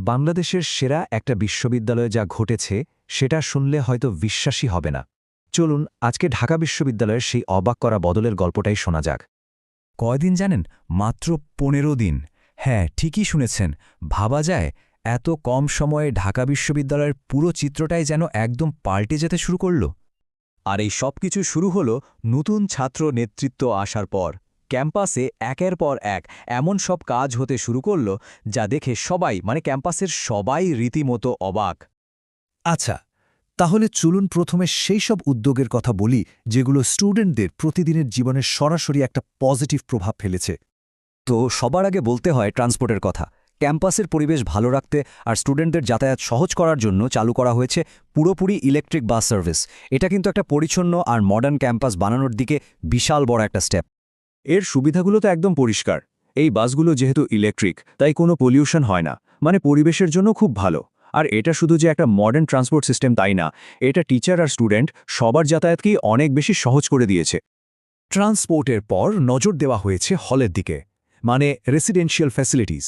বাংলাদেশের সেরা একটা বিশ্ববিদ্যালয়ে যা ঘটেছে সেটা শুনলে হয়তো বিশ্বাসই হবে না। চলুন আজকে ঢাকা বিশ্ববিদ্যালয়ের সেই অবাক করা বদলের গল্পটাই শোনা যাক। কয়দিন জানেন? মাত্র ১৫ দিন। হ্যাঁ, ঠিকই শুনেছেন। ভাবা যায় এত কম সময়ে ঢাকা বিশ্ববিদ্যালয়ের পুরো চিত্রটাই যেন একদম পাল্টে যেতে শুরু করল। আর এই সব কিছু শুরু হল নতুন ছাত্র নেতৃত্ব আসার পর। ক্যাম্পাসে একের পর এক এমন সব কাজ হতে শুরু করল যা দেখে সবাই ক্যাম্পাসের সবাই রীতিমতো অবাক। আচ্ছা, তাহলে চলুন প্রথমে সেই সব উদ্যোগের কথা বলি যেগুলো স্টুডেন্টদের প্রতিদিনের জীবনে সরাসরি একটা পজিটিভ প্রভাব ফেলেছে। তো সবার আগে বলতে হয় ট্রান্সপোর্টের কথা। ক্যাম্পাসের পরিবেশ ভালো রাখতে আর স্টুডেন্টদের যাতায়াত সহজ করার জন্য চালু করা হয়েছে পুরোপুরি ইলেকট্রিক বাস সার্ভিস। এটা কিন্তু একটা পরিচ্ছন্ন আর মডার্ন ক্যাম্পাস বানানোর দিকে বিশাল বড় একটা স্টেপ। এর সুবিধাগুলো তো একদম পরিষ্কার। এই বাসগুলো যেহেতু ইলেকট্রিক, তাই কোনো পলিউশন হয় না, পরিবেশের জন্য খুব ভালো। আর এটা শুধু যে একটা মডার্ন ট্রান্সপোর্ট সিস্টেম তাই না, এটা টিচার আর স্টুডেন্ট সবার যাতায়াতকেই অনেক বেশি সহজ করে দিয়েছে। ট্রান্সপোর্টের পর নজর দেওয়া হয়েছে হলের দিকে, রেসিডেন্সিয়াল ফ্যাসিলিটিস।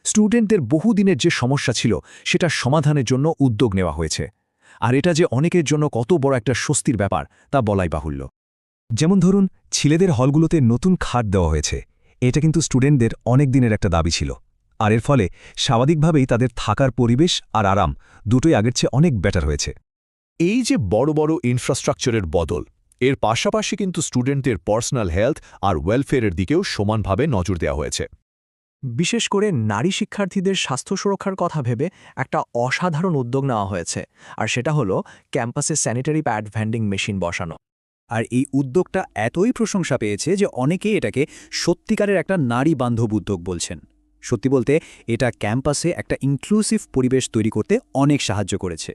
স্টুডেন্টদের বহুদিনের যে সমস্যা ছিল সেটা সমাধানের জন্য উদ্যোগ নেওয়া হয়েছে। আর এটা যে অনেকের জন্য কত বড় একটা স্বস্তির ব্যাপার তা বলাই বাহুল্য। যেমন ধরুন, ছেলেদের হলগুলোতে নতুন খাট দেওয়া হয়েছে। এটা কিন্তু স্টুডেন্টদের অনেক দিনের একটা দাবি ছিল। আর এর ফলে স্বাভাবিকভাবেই তাদের থাকার পরিবেশ আর আরাম দুটোই আগের চেয়ে অনেক বেটার হয়েছে। এই যে বড় বড় ইনফ্রাস্ট্রাকচারের বদল, এর পাশাপাশি কিন্তু স্টুডেন্টদের পার্সোনাল হেলথ আর ওয়েলফেয়ারের দিকেও সমানভাবে নজর দেওয়া হয়েছে। বিশেষ করে নারী শিক্ষার্থীদের স্বাস্থ্য সুরক্ষার কথা ভেবে একটা অসাধারণ উদ্যোগ নেওয়া হয়েছে, আর সেটা হলো ক্যাম্পাসে স্যানিটারি প্যাড ভেন্ডিং মেশিন বসানো। আর এই উদ্যোগটা এতই প্রশংসা পেয়েছে যে অনেকেই এটাকে সত্যিকারের একটা নারী বান্ধব উদ্যোগ বলছেন। সত্যি বলতে এটা ক্যাম্পাসে একটা ইনক্লুসিভ পরিবেশ তৈরি করতে অনেক সাহায্য করেছে।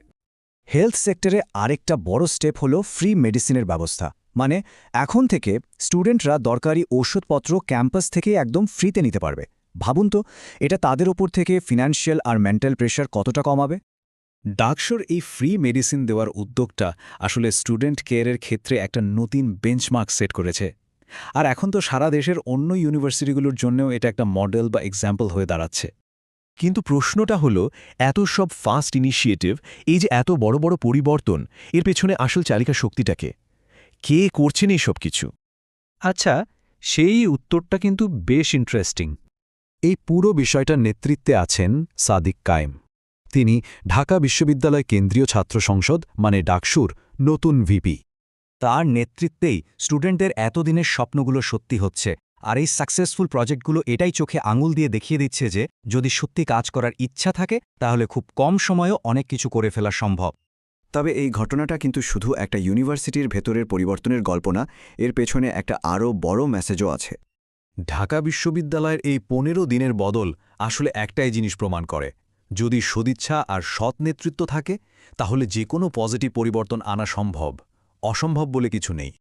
হেলথ সেক্টরে আরেকটা বড় স্টেপ হলো ফ্রি মেডিসিনের ব্যবস্থা। এখন থেকে স্টুডেন্টরা দরকারি ঔষধপত্র ক্যাম্পাস থেকে একদম ফ্রিতে নিতে পারবে। ভাবুন তো, এটা তাদের ওপর থেকে ফিনান্সিয়াল আর মেন্টাল প্রেশার কতটা কমাবে। ডাকসুর এই ফ্রি মেডিসিন দেওয়ার উদ্যোগটা আসলে স্টুডেন্ট কেয়ারের ক্ষেত্রে একটা নতুন বেঞ্চমার্ক সেট করেছে। আর এখন তো সারা দেশের অন্য ইউনিভার্সিটিগুলোর জন্যও এটা একটা মডেল বা এক্সাম্পল হয়ে দাঁড়াচ্ছে। কিন্তু প্রশ্নটা হলো, এত সব ফাস্ট ইনিশিয়েটিভ, এই যে এত বড় বড় পরিবর্তন, এর পেছনে আসল চালিকা শক্তিটাকে কে করছেন এই সব কিছু? আচ্ছা, সেই উত্তরটা কিন্তু বেশ ইন্টারেস্টিং। এই পুরো বিষয়টার নেতৃত্বে আছেন সাদিক কায়েম। তিনি ঢাকা বিশ্ববিদ্যালয় কেন্দ্রীয় ছাত্র সংসদ ডাকসুর নতুন ভিপি। তার নেতৃত্বেই স্টুডেন্টদের এতদিনের স্বপ্নগুলো সত্যি হচ্ছে। আর এই সাকসেসফুল প্রজেক্টগুলো এটাই চোখে আঙুল দিয়ে দেখিয়ে দিচ্ছে যে যদি সত্যি কাজ করার ইচ্ছা থাকে তাহলে খুব কম সময়েও অনেক কিছু করে ফেলা সম্ভব। তবে এই ঘটনাটা কিন্তু শুধু একটা ইউনিভার্সিটির ভেতরের পরিবর্তনের গল্প না, এর পেছনে একটা আরও বড় মেসেজও আছে। ঢাকা বিশ্ববিদ্যালয়ের এই ১৫ দিনের বদল আসলে একটাই জিনিস প্রমাণ করে, যদি সদিচ্ছা আর সৎ নেতৃত্ব থাকে তাহলে যে কোনো পজিটিভ পরিবর্তন আনা সম্ভব। অসম্ভব বলে কিছু নেই।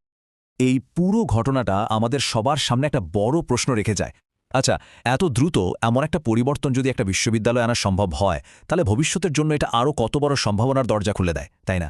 এই পুরো ঘটনাটা আমাদের সবার সামনে একটা বড় প্রশ্ন রেখে যায়। আচ্ছা, এত দ্রুত এমন একটা পরিবর্তন যদি একটা বিশ্ববিদ্যালয়ে আনা সম্ভব হয়, তাহলে ভবিষ্যতের জন্য এটা আরও কত বড় সম্ভাবনার দরজা খুলে দেয়, তাই না?